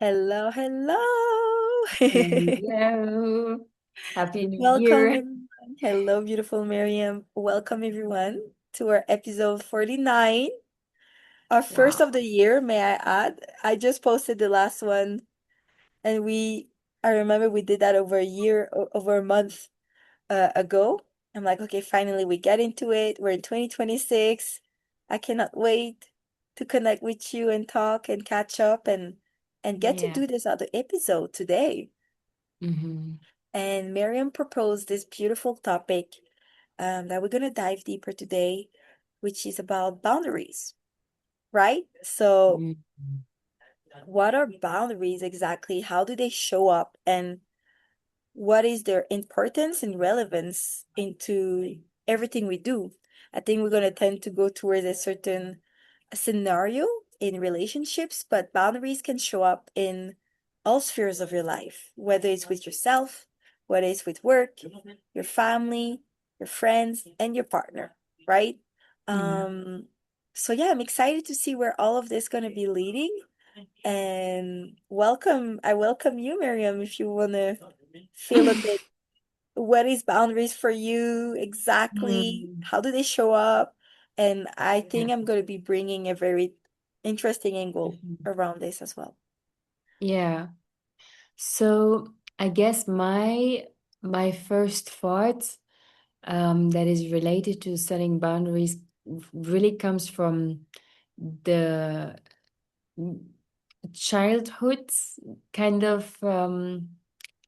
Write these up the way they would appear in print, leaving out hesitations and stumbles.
Hello, hello. Hello. Happy New Welcome, Year. everyone. Hello, beautiful Mariam. Welcome, everyone, to our episode 49, our first of Wow. the year, may I add. I just posted the last one, and I remember we did that over a year, over a month ago. I'm like, okay, finally we get into it. We're in 2026. I cannot wait to connect with you and talk and catch up and get to Yeah. do this other episode today. hmm And Miriam proposed this beautiful topic that we're going to dive deeper today, which is about boundaries, right? So, what are boundaries exactly? How do they show up? And what is their importance and relevance into everything we do? I think we're going to tend to go towards a certain scenario in relationships, but boundaries can show up in all spheres of your life, whether it's with yourself, whether it's with work, your family, your friends, and your partner, right? Yeah. Um, so yeah, I'm excited to see where all of this going to be leading. And I welcome you, Miriam, if you want to feel a bit what is boundaries for you exactly? Mm. How do they show up? And I Yeah. think I'm going to be bringing a very interesting angle Mhm. around this as well. Yeah. So I guess my first thought that is related to setting boundaries really comes from the childhood kind of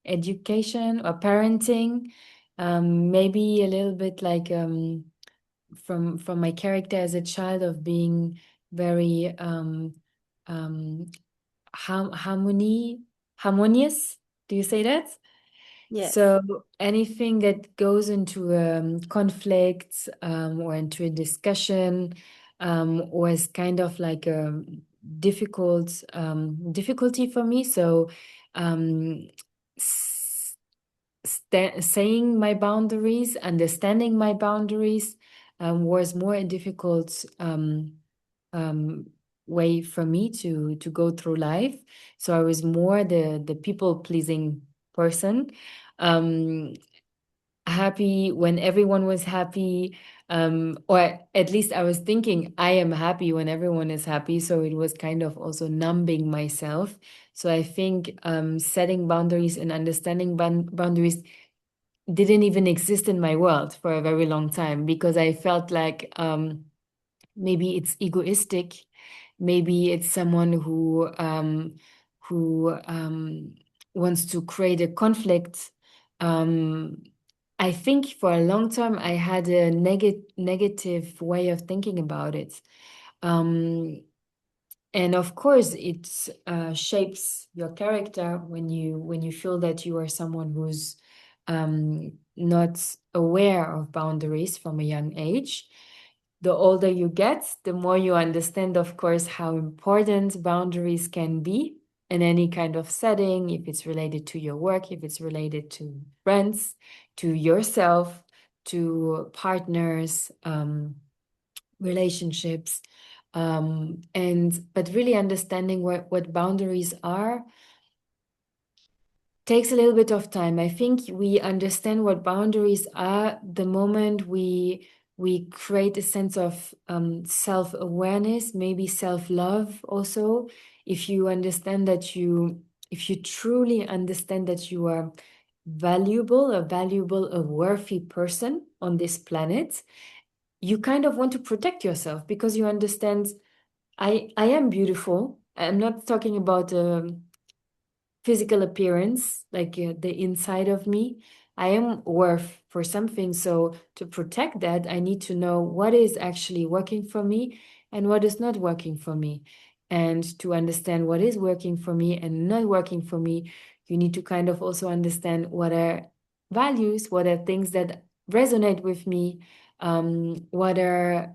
education or parenting. Maybe a little bit like from my character as a child of being very um, harmonious. Do you say that? Yes. So anything that goes into conflicts or into a discussion was kind of like a difficulty for me. So um, saying my boundaries, understanding my boundaries was more a difficult um, way for me to go through life. So I was more the people pleasing person. Um, Happy when everyone was happy, or at least I was thinking I am happy when everyone is happy. So it was kind of also numbing myself. So I think setting boundaries and understanding boundaries didn't even exist in my world for a very long time because I felt like maybe it's egoistic, maybe it's someone who wants to create a conflict. Um, I think for a long time I had a negative way of thinking about it. Um, and of course, it shapes your character when you feel that you are someone who's not aware of boundaries from a young age. The older you get, the more you understand, of course, how important boundaries can be in any kind of setting, if it's related to your work, if it's related to friends, to yourself, to partners, relationships. And but really understanding what boundaries are takes a little bit of time. I think we understand what boundaries are the moment we create a sense of self-awareness, maybe self-love also. If you understand that if you truly understand that you are valuable, a worthy person on this planet, you kind of want to protect yourself because you understand I am beautiful. I'm not talking about physical appearance, like the inside of me. I am worth for something. So to protect that, I need to know what is actually working for me and what is not working for me. And to understand what is working for me and not working for me, you need to kind of also understand what are values, what are things that resonate with me, what are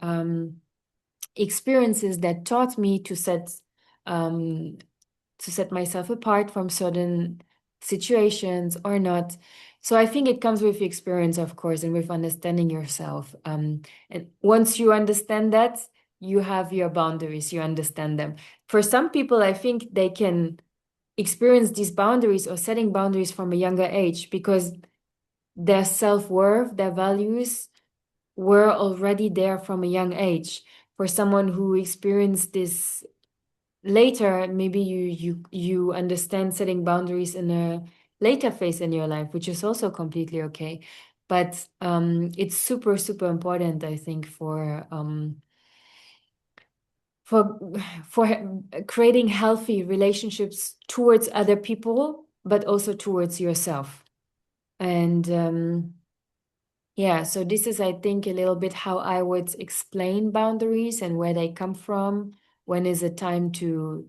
experiences that taught me um, to set myself apart from certain situations or not. So I think it comes with experience, of course, and with understanding yourself. And once you understand that, you have your boundaries, you understand them. For some people, I think they can. experience these boundaries or setting boundaries from a younger age because their self-worth, their values were already there from a young age. For someone who experienced this later, maybe you understand setting boundaries in a later phase in your life, which is also completely okay. But it's super, super important, I think, for for creating healthy relationships towards other people, but also towards yourself. And yeah, so this is, I think, a little bit how I would explain boundaries and where they come from. When is it time to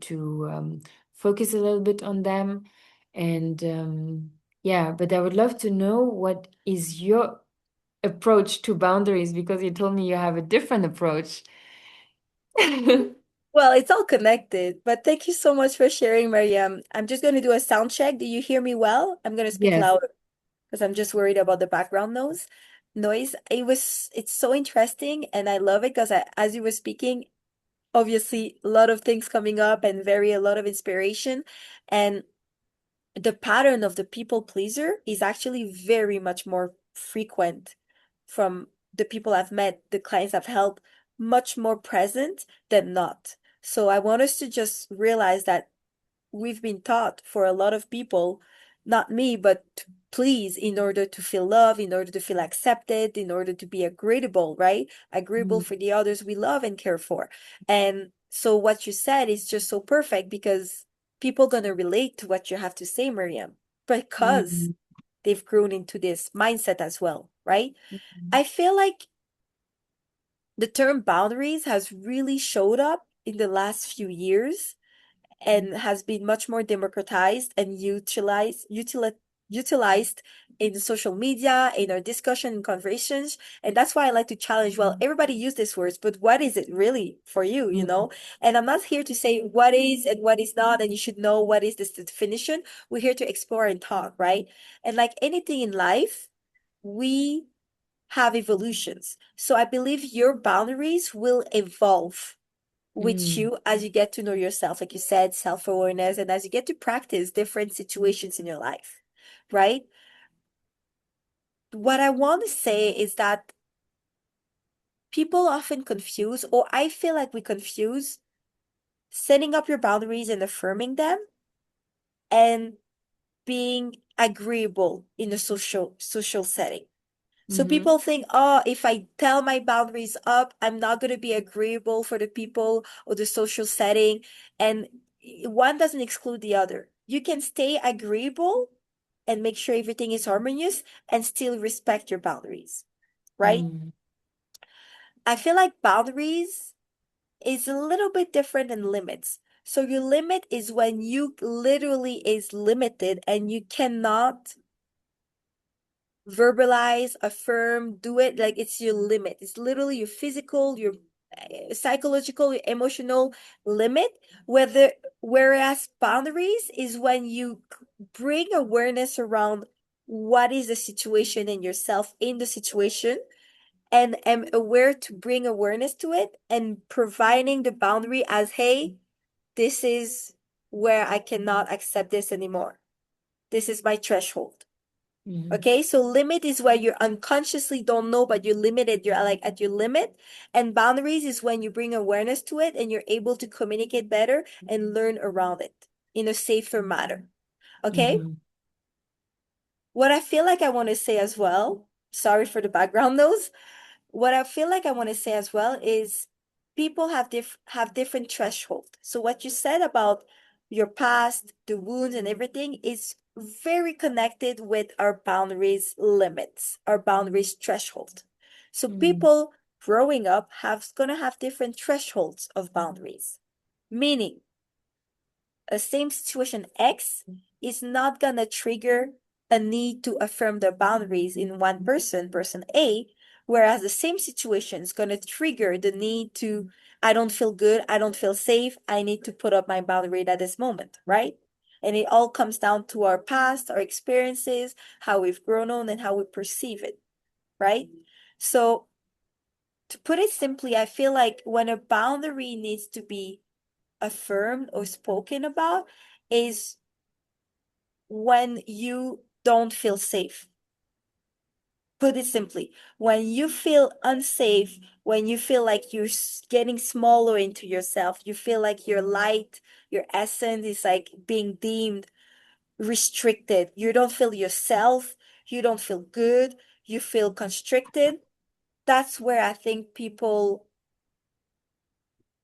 focus a little bit on them? And yeah, but I would love to know what is your approach to boundaries because you told me you have a different approach. Well, it's all connected, but thank you so much for sharing, Mariam. I'm just going to do a sound check. Do you hear me well? I'm going to speak Yes. louder because I'm just worried about the background noise. It's so interesting and I love it because as you were speaking, obviously a lot of things coming up and a lot of inspiration. And the pattern of the people pleaser is actually very much more frequent from the people I've met, the clients I've helped, much more present than not. So I want us to just realize that we've been taught for a lot of people, not me, but to please in order to feel love, in order to feel accepted, in order to be agreeable, right? Agreeable Mm, for the others we love and care for. And so what you said is just so perfect because people gonna relate to what you have to say, Miriam, because mm, they've grown into this mindset as well, right? mm, I feel like the term boundaries has really showed up in the last few years and has been much more democratized and utilized in social media, in our discussion and conversations. And that's why I like to challenge, well, everybody use these words, but what is it really for you, you mm, know? And I'm not here to say what is and what is not, and you should know what is this definition. We're here to explore and talk, right? And like anything in life, we have evolutions. So I believe your boundaries will evolve with mm, you as you get to know yourself, like you said, self-awareness, and as you get to practice different situations in your life, right? What I want to say is that people often confuse, or I feel like we confuse setting up your boundaries and affirming them and being agreeable in a social setting. So mhm, people think, oh, if I tell my boundaries up, I'm not going to be agreeable for the people or the social setting. And one doesn't exclude the other. You can stay agreeable and make sure everything is harmonious and still respect your boundaries, right? mm, I feel like boundaries is a little bit different than limits. So your limit is when you literally is limited and you cannot verbalize, affirm, do it like it's your limit. It's literally your physical, your psychological, your emotional limit. Whereas boundaries is when you bring awareness around what is the situation and yourself in the situation and am aware to bring awareness to it and providing the boundary as, hey, this is where I cannot accept this anymore. This is my threshold. mhm, Okay, so limit is where you unconsciously don't know, but you're limited. You're like at your limit. And boundaries is when you bring awareness to it and you're able to communicate better and learn around it in a safer manner. Okay, mhm, what I feel like I want to say as well, sorry for the background noise, what I feel like I want to say as well is people have different threshold. So what you said about your past, the wounds and everything is very connected with our boundaries limits, our boundaries threshold. So mm, people growing up have gonna have different thresholds of boundaries. Meaning a same situation X is not gonna trigger a need to affirm their boundaries in one person, person A, whereas the same situation is gonna trigger the need to, I don't feel good, I don't feel safe, I need to put up my boundary at this moment, right? And it all comes down to our past, our experiences, how we've grown on, and how we perceive it, right? So to put it simply, I feel like when a boundary needs to be affirmed or spoken about is when you don't feel safe. Put it simply, when you feel unsafe, when you feel like you're getting smaller into yourself, you feel like your light, your essence is like being deemed restricted. You don't feel yourself, you don't feel good, you feel constricted. That's where I think people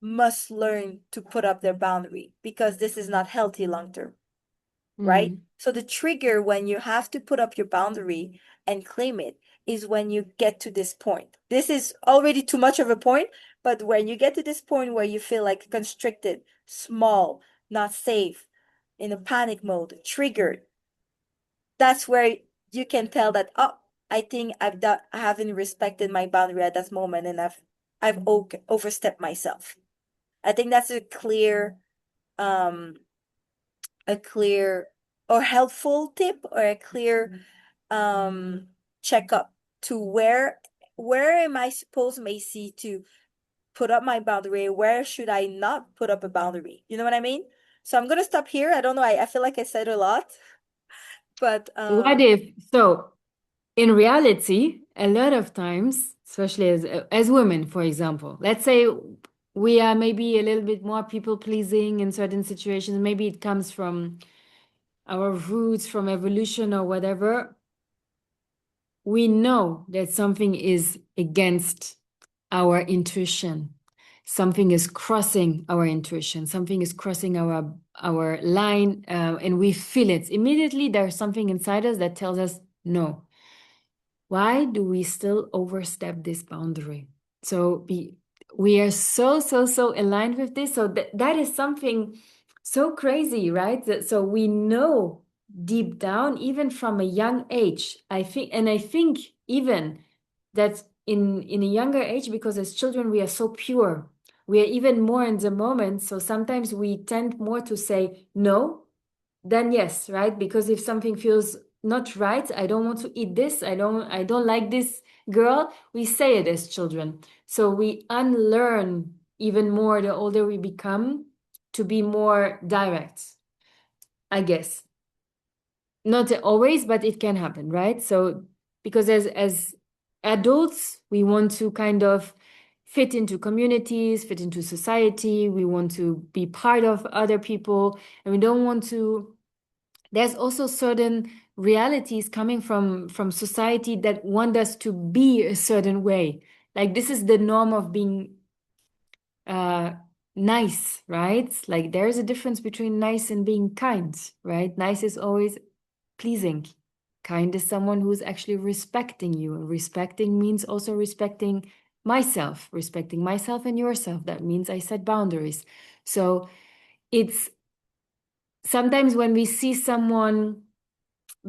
must learn to put up their boundary because this is not healthy long term, right? Mm. So the trigger when you have to put up your boundary and claim it is when you get to this point. This is already too much of a point, but when you get to this point where you feel like constricted, small, not safe, in a panic mode, triggered, that's where you can tell that, oh, I think I haven't respected my boundary at that moment and I've overstepped myself. I think that's um a clear or helpful tip or a clear checkup to where am I supposed, Macy, to put up my boundary? Where should I not put up a boundary? You know what I mean? So I'm gonna stop here. I don't know. I feel like I said a lot, but What if, so in reality, a lot of times, especially as women, for example, let's say we are maybe a little bit more people pleasing in certain situations. Maybe it comes from our roots, from evolution or whatever. We know that something is against our intuition. Something is crossing our intuition. Something is crossing our line, and we feel it immediately. There's something inside us that tells us no. Why do we still overstep this boundary? So we are so aligned with this. So that is something so crazy, right? So we know deep down, even from a young age, I think even that in a younger age, because as children we are so pure, we are even more in the moment. So sometimes we tend more to say no then yes, right? Because if something feels not right, I don't want to eat this, I don't like this girl, we say it as children. So we unlearn even more the older we become to be more direct, I guess. Not always, but it can happen, right? So because as adults, we want to kind of fit into communities, fit into society, we want to be part of other people, and we don't want to there's also certain realities coming from society that want us to be a certain way, like this is the norm of being uh nice, right? Like there's a difference between nice and being kind, right? Nice is always pleasing. Kind is someone who's actually respecting you, and respecting means also respecting myself and yourself. That means I set boundaries. So it's sometimes when we see someone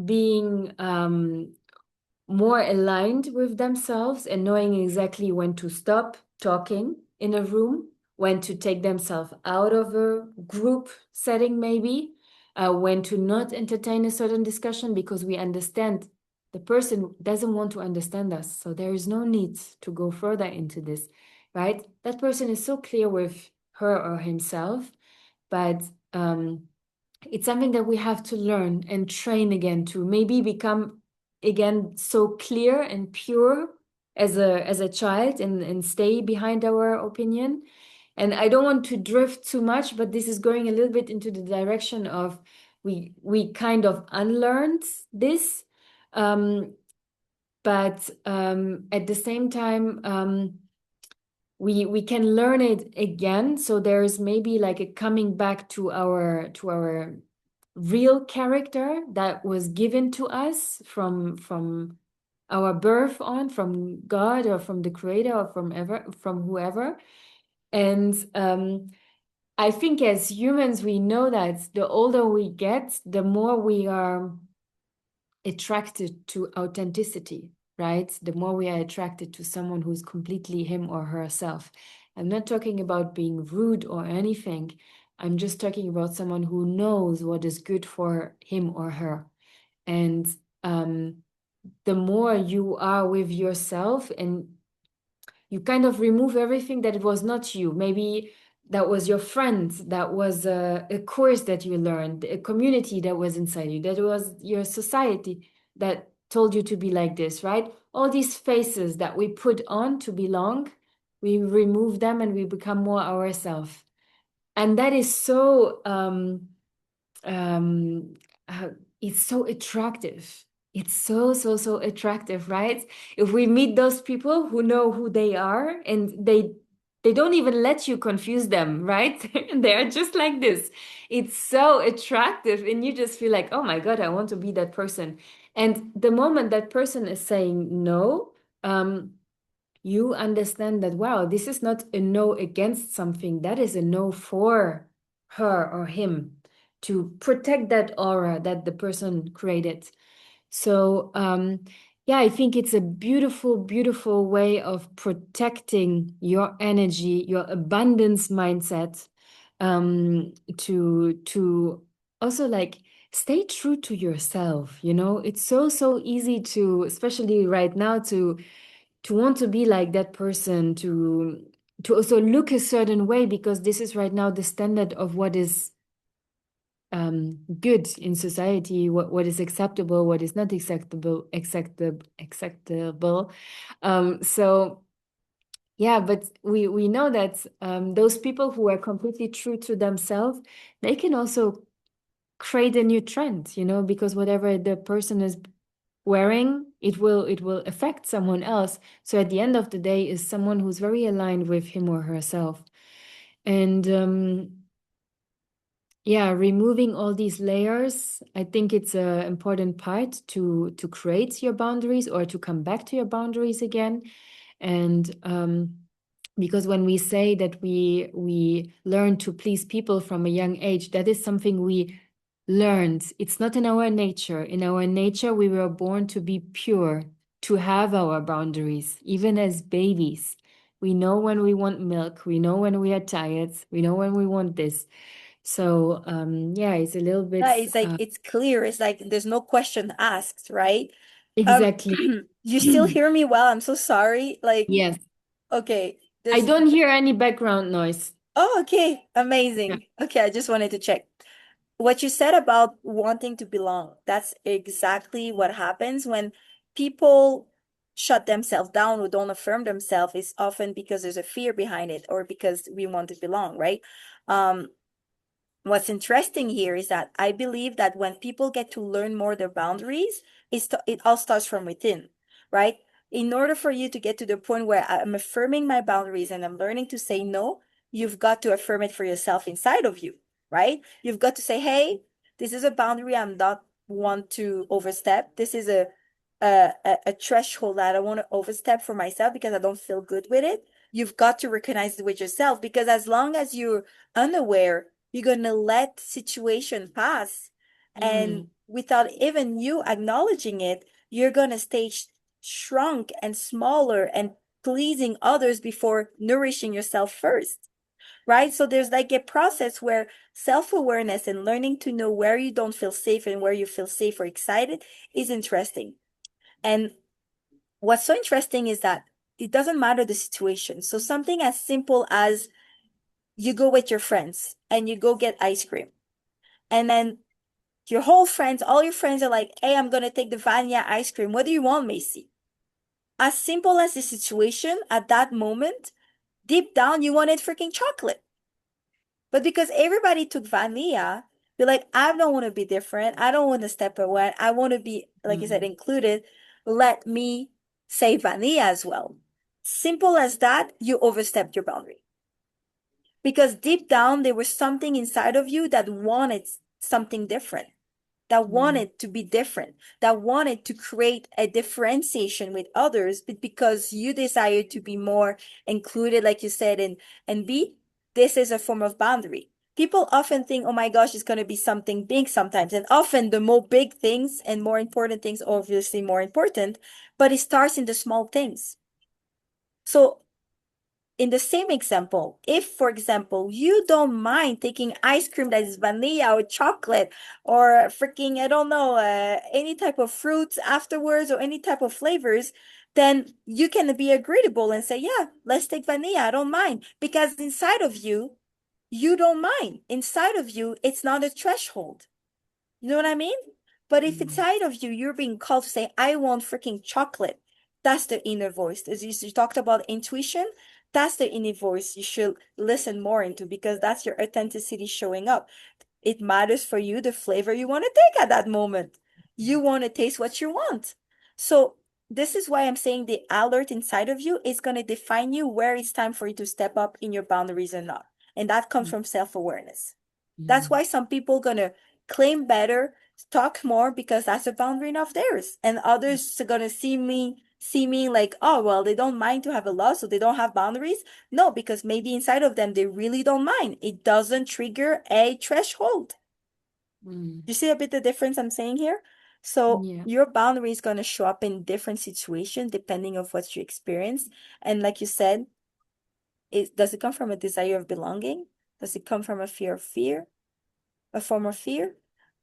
being more aligned with themselves and knowing exactly when to stop talking in a room, when to take themselves out of a group setting, maybe, when to not entertain a certain discussion because we understand the person doesn't want to understand us. So there is no need to go further into this, right? That person is so clear with her or himself, but it's something that we have to learn and train again to maybe become again so clear and pure as a child and stay behind our opinion. And I don't want to drift too much, but this is going a little bit into the direction of we kind of unlearned this, but at the same time we can learn it again. So there's maybe like a coming back to our real character that was given to us from our birth on, from God or from the creator or from whoever. And I think as humans we know that the older we get, the more we are attracted to authenticity, right? The more we are attracted to someone who's completely him or herself. I'm not talking about being rude or anything. I'm just talking about someone who knows what is good for him or her. And the more you are with yourself and you kind of remove everything that was not you. Maybe that was your friend, that was a course that you learned, a community that was inside you, that was your society that told you to be like this, right? All these faces that we put on to belong, we remove them and we become more ourselves. And that is so um uh, it's so attractive. It's so attractive, right? If we meet those people who know who they are, and they don't even let you confuse them, right? They are just like this. It's so attractive, and you just feel like, oh my God, I want to be that person. And the moment that person is saying no, you understand that, wow, this is not a no against something, that is a no for her or him, to protect that aura that the person created. So, yeah, I think it's a beautiful, beautiful way of protecting your energy, your abundance mindset, to also like stay true to yourself. You know, it's so easy to, especially right now, to want to be like that person, to also look a certain way, because this is right now the standard of what is good in society, what is acceptable, what is not acceptable. So yeah, but we know that those people who are completely true to themselves, they can also create a new trend, you know, because whatever the person is wearing, it will affect someone else. So at the end of the day, is someone who's very aligned with him or herself. And yeah, removing all these layers, I think it's an important part to create your boundaries, or to come back to your boundaries again. And because when we say that we learn to please people from a young age, that is something we learned. It's not in our nature. In our nature, we were born to be pure, to have our boundaries, even as babies. We know when we want milk, we know when we are tired, we know when we want this. So yeah, it's a little Yeah, bit it's like it's clear. It's like there's no question asked, right? Um, exactly. you still hear me well? I'm so sorry. Like, Yes. okay, I there's don't hear any background noise. oh, okay, Yeah. amazing. Okay, I just wanted to check. What you said about wanting to belong, that's exactly what happens when people shut themselves down or don't affirm themselves, is often because there's a fear behind it or because we want to belong, right? Um, what's interesting here is that I believe that when people get to learn more their boundaries, it all starts from within, right? In order for you to get to the point where I'm affirming my boundaries and I'm learning to say no, you've got to affirm it for yourself inside of you, right? You've got to say, hey, this is a boundary I'm not want to overstep. This is a threshold that I don't want to overstep for myself because I don't feel good with it. You've got to recognize it with yourself, because as long as you're unaware, you're gonna let situation pass, and Mm, without even you acknowledging it, you're gonna stay shrunk and smaller and pleasing others before nourishing yourself first, right? So there's like a process where self-awareness and learning to know where you don't feel safe and where you feel safe or excited is interesting. And what's so interesting is that it doesn't matter the situation. So something as simple as you go with your friends and you go get ice cream, and then your whole friends, all your friends are like, hey, I'm gonna take the vanilla ice cream. What do you want, Macy? As simple as the situation at that moment, deep down you wanted freaking chocolate. But because everybody took vanilla, you're like, I don't want to be different. I don't want to step away. I want to be, like I said, mm, included. Let me say vanilla as well. Simple as that, you overstepped your boundary. Because deep down, there was something inside of you that wanted something different, that mm, wanted to be different, that wanted to create a differentiation with others, but because you desired to be more included, like you said, and be, this is a form of boundary. People often think, oh my gosh, it's going to be something big sometimes. And often the more big things and more important things, obviously more important, but it starts in the small things. So in the same example, if, for example, you don't mind taking ice cream that is vanilla or chocolate or freaking, I don't know, any type of fruits afterwards or any type of flavors, then you can be agreeable and say, yeah, let's take vanilla. I don't mind. Because inside of you, you don't mind. Inside of you, it's not a threshold. You know what I mean? But if Mm. inside of you, you're being called to say, I want freaking chocolate, that's the inner voice. As you talked about intuition, that's the inner voice you should listen more into because that's your authenticity showing up. It matters for you the flavor you want to take at that moment. You want to taste what you want. So this is why I'm saying the alert inside of you is going to define you where it's time for you to step up in your boundaries or not. And that comes from self-awareness. That's Mm. why some people gonna claim better, talk more because that's a boundary of theirs. And others are gonna see me like, oh well, they don't mind to have a loss, so they don't have boundaries. No, because maybe inside of them they really don't mind. It doesn't trigger a threshold. Mm. You see a bit the difference I'm saying here? So Yeah. your boundary is gonna show up in different situations depending of what you experience. And like you said, does it come from a desire of belonging? Does it come from fear? A form of fear?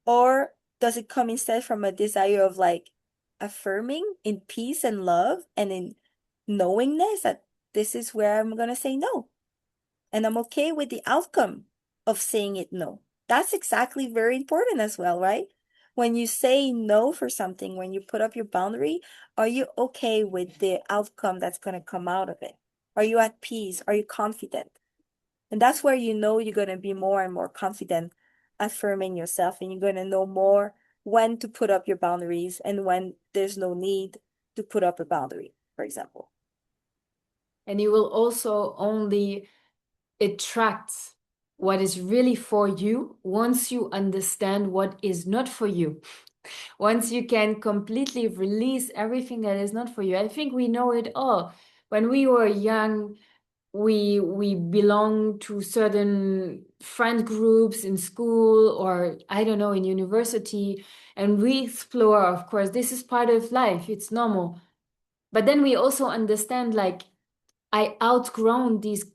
Or does it come instead from a desire of like affirming in peace and love and in knowingness that this is where I'm gonna say no? And I'm okay with the outcome of saying it no. That's exactly very important as well, right? When you say no for something, when you put up your boundary, are you okay with the outcome that's gonna come out of it? Are you at peace? Are you confident? And that's where you know you're going to be more and more confident affirming yourself and you're going to know more when to put up your boundaries and when there's no need to put up a boundary, for example. And you will also only attract what is really for you once you understand what is not for you. Once you can completely release everything that is not for you. I think we know it all. When we were young, we belong to certain friend groups in school or I don't know in university, and we explore. Of course, this is part of life, it's normal, but then we also understand like I outgrown these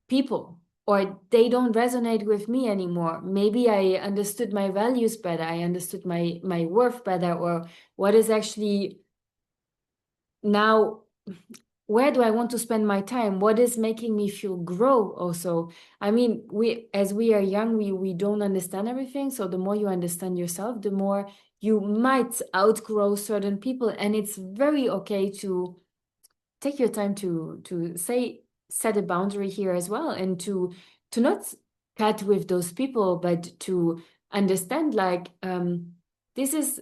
people, or they don't resonate with me anymore. Maybe I understood my values better, I understood my worth better, or what is actually now, where do I want to spend my time? What is making me feel grow also? I mean, we as we are young, we don't understand everything. So the more you understand yourself, the more you might outgrow certain people. And it's very okay to take your time to say set a boundary here as well, and to not cut with those people, but to understand like this is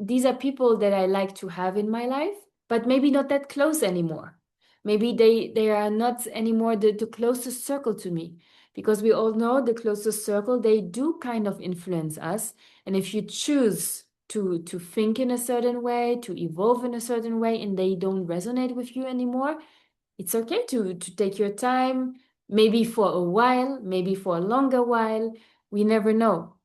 these are people that I like to have in my life, but maybe not that close anymore. Maybe they are not anymore the closest circle to me, because we all know the closest circle, they do kind of influence us. And if you choose to think in a certain way, to evolve in a certain way, and they don't resonate with you anymore, it's okay to take your time, maybe for a while, maybe for a longer while. We never know,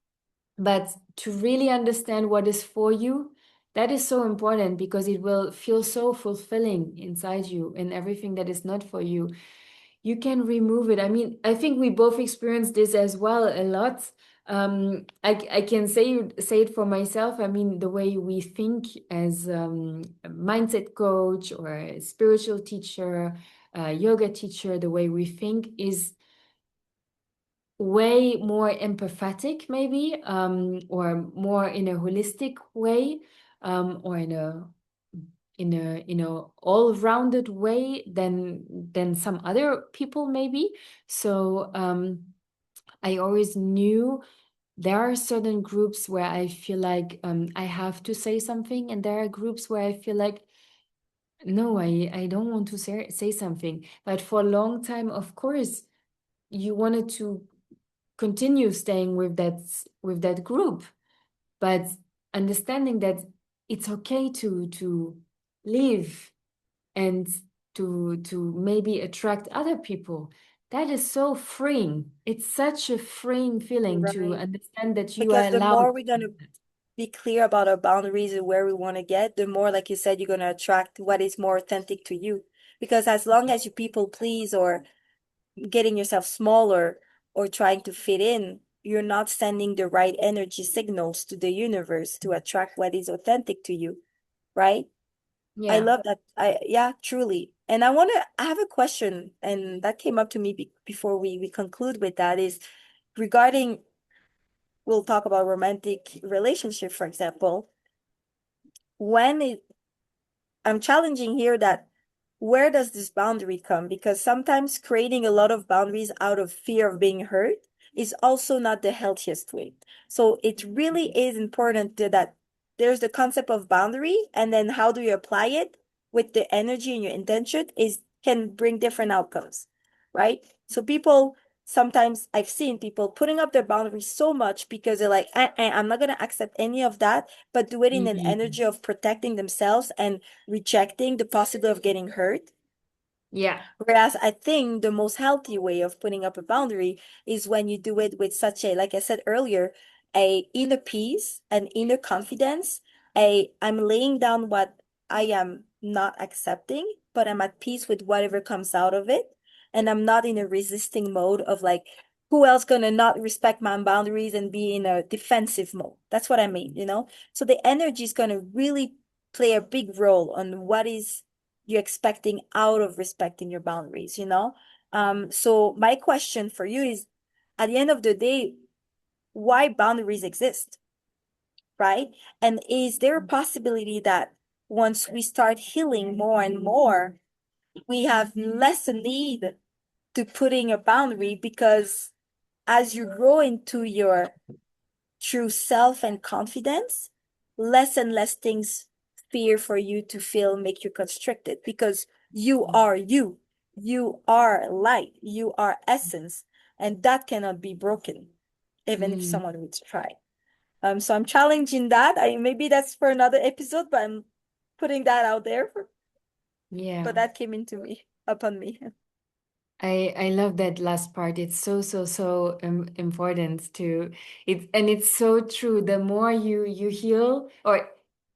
but to really understand what is for you, that is so important, because it will feel so fulfilling inside you, and everything that is not for you, you can remove it. I mean, I think we both experienced this as well a lot. I can say it for myself. I mean, the way we think as a mindset coach or a spiritual teacher, a yoga teacher, the way we think is way more empathetic maybe, or more in a holistic way, or in a all-rounded way than some other people maybe. So I always knew there are certain groups where I feel like I have to say something, and there are groups where I feel like no, I don't want to say something. But for a long time, of course, you wanted to continue staying with that group, but understanding that it's okay to leave, and to maybe attract other people, that is so freeing. It's such a freeing feeling to Right. understand that you are Because the allowed more to we're going do to that. be clear about our boundaries and where we want to get, the more, like you said, you're going to attract what is more authentic to you. Because as long as you people please or getting yourself smaller or trying to fit in, you're not sending the right energy signals to the universe to attract what is authentic to you, right? I Yeah. love that. Yeah, truly. And I have a question, and that came up to me before we conclude with that is regarding, we'll talk about romantic relationship, for example. When it, I'm challenging here that where does this boundary come? Because sometimes creating a lot of boundaries out of fear of being hurt is also not the healthiest way. So it really is important that there's the concept of boundary, and then how do you apply it with the energy and your intention is can bring different outcomes, right? So people sometimes I've seen people putting up their boundaries so much because they're like, I'm not gonna accept any of that, but do it in an Mm. energy of protecting themselves and rejecting the possibility of getting hurt. Yeah. Whereas I think the most healthy way of putting up a boundary is when you do it with such a, like I said earlier, a inner peace, an inner confidence, a I'm laying down what I am not accepting, but I'm at peace with whatever comes out of it. And I'm not in a resisting mode of like, who else gonna not respect my boundaries and be in a defensive mode? That's what I mean, you know? So the energy is gonna really play a big role on what is you're expecting out of respecting your boundaries, you know? So my question for you is, at the end of the day, why boundaries exist, right? And is there a possibility that once we start healing more and more, we have less a need to putting a boundary because as you grow into your through self and confidence, less and less things fear for you to feel make you constricted because you are you. You are light. You are essence. And that cannot be broken, even if Mm. someone would try. So I'm challenging that. I maybe that's for another episode, but I'm putting that out there but Yeah. that came into me upon me. I love that last part. It's so important to it, and it's so true. The more you heal, or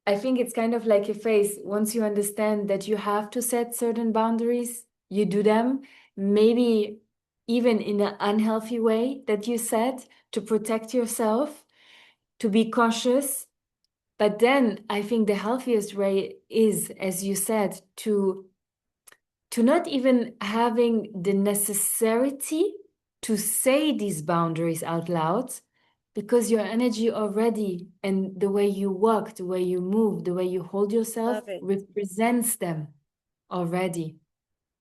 I think it's kind of like a phase. Once you understand that you have to set certain boundaries, you do them. Maybe even in an unhealthy way that you set to protect yourself, to be cautious. But then I think the healthiest way is, as you said, to not even having the necessity to say these boundaries out loud because your energy already and the way you walk, the way you move, the way you hold yourself Love it. represents them already,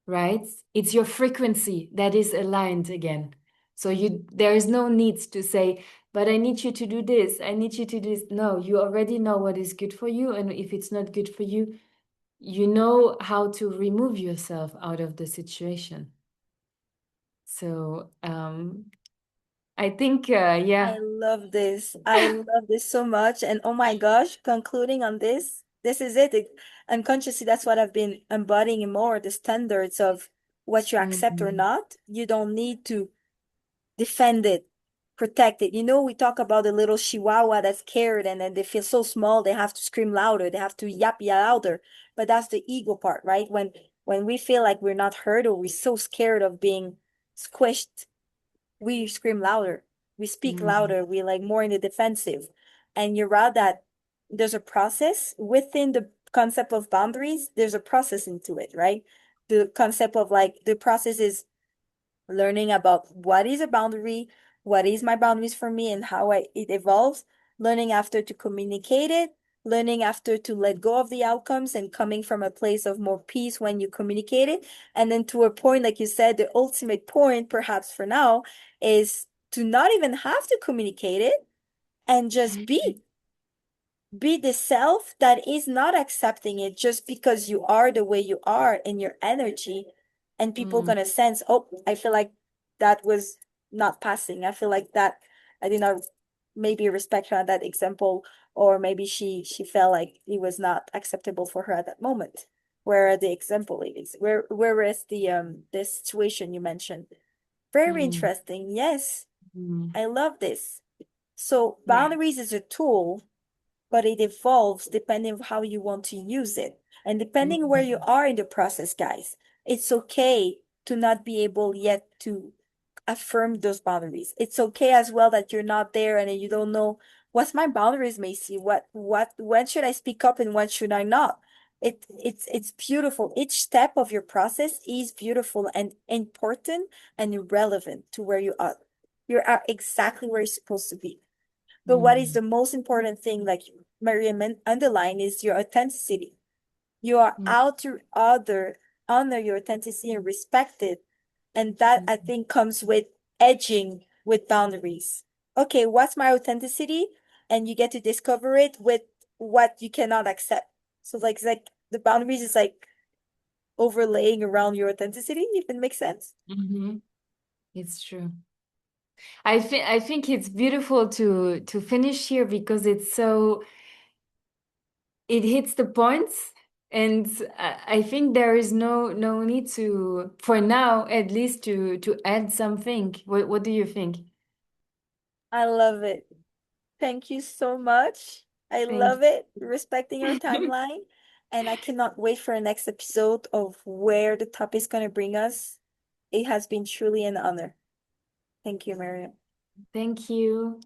right? It's your frequency that is aligned again. So there is no need to say, but I need you to do this, I need you to do this. No, you already know what is good for you, and if it's not good for you, you know how to remove yourself out of the situation. So I think, I yeah. love this. I love this so much. And oh my gosh, concluding on this is it. Unconsciously, that's what I've been embodying more, the standards of what you accept or Mm, not. You don't need to defend it, protect it. You know, we talk about the little chihuahua that's scared and then they feel so small, they have to scream louder, they have to yap louder. But that's the ego part, right? When we feel like we're not heard or we're so scared of being squished, we scream louder, we speak mm, louder, we like more in the defensive. And you're right that there's a process within the concept of boundaries, there's a process into it, right? The concept of like the process is learning about what is a boundary, what is my boundaries for me, and how it evolves, learning after to communicate it, learning after to let go of the outcomes and coming from a place of more peace when you communicate it. And then to a point, like you said, the ultimate point, perhaps for now, is to not even have to communicate it and just be the self that is not accepting it just because you are the way you are in your energy, and people mm, gonna sense, oh, I feel like that was not passing, I feel like that I did not maybe respect her at that example, or maybe she felt like it was not acceptable for her at that moment, where the example is where is the situation you mentioned. Very mm, interesting. Yes, mm. I love this. So Yeah. boundaries is a tool, but it evolves depending on how you want to use it. And depending where you Mm, are in the process, guys, it's okay to not be able yet to affirm those boundaries. It's okay as well that you're not there and you don't know what's my boundaries, Macy. When should I speak up and when should I not? It's beautiful. Each step of your process is beautiful and important and relevant to where you are. You are exactly where you're supposed to be. But what is Mm, the most important thing, like Mariam underlined, is your authenticity. You are mm, out to other honor your authenticity and respect it. And that mm, I think comes with edging with boundaries. Okay, what's my authenticity? And you get to discover it with what you cannot accept. So like the boundaries is like overlaying around your authenticity, if it makes sense. mhm. It's true. I think it's beautiful to finish here because it hits the points, and I think there is no need to, for now at least, to add something. What do you think? I love it. Thank you so much. I Thank love it. Respecting your timeline. And I cannot wait for our next episode of where the topic is going to bring us. It has been truly an honor. Thank you, Mariam. thank you.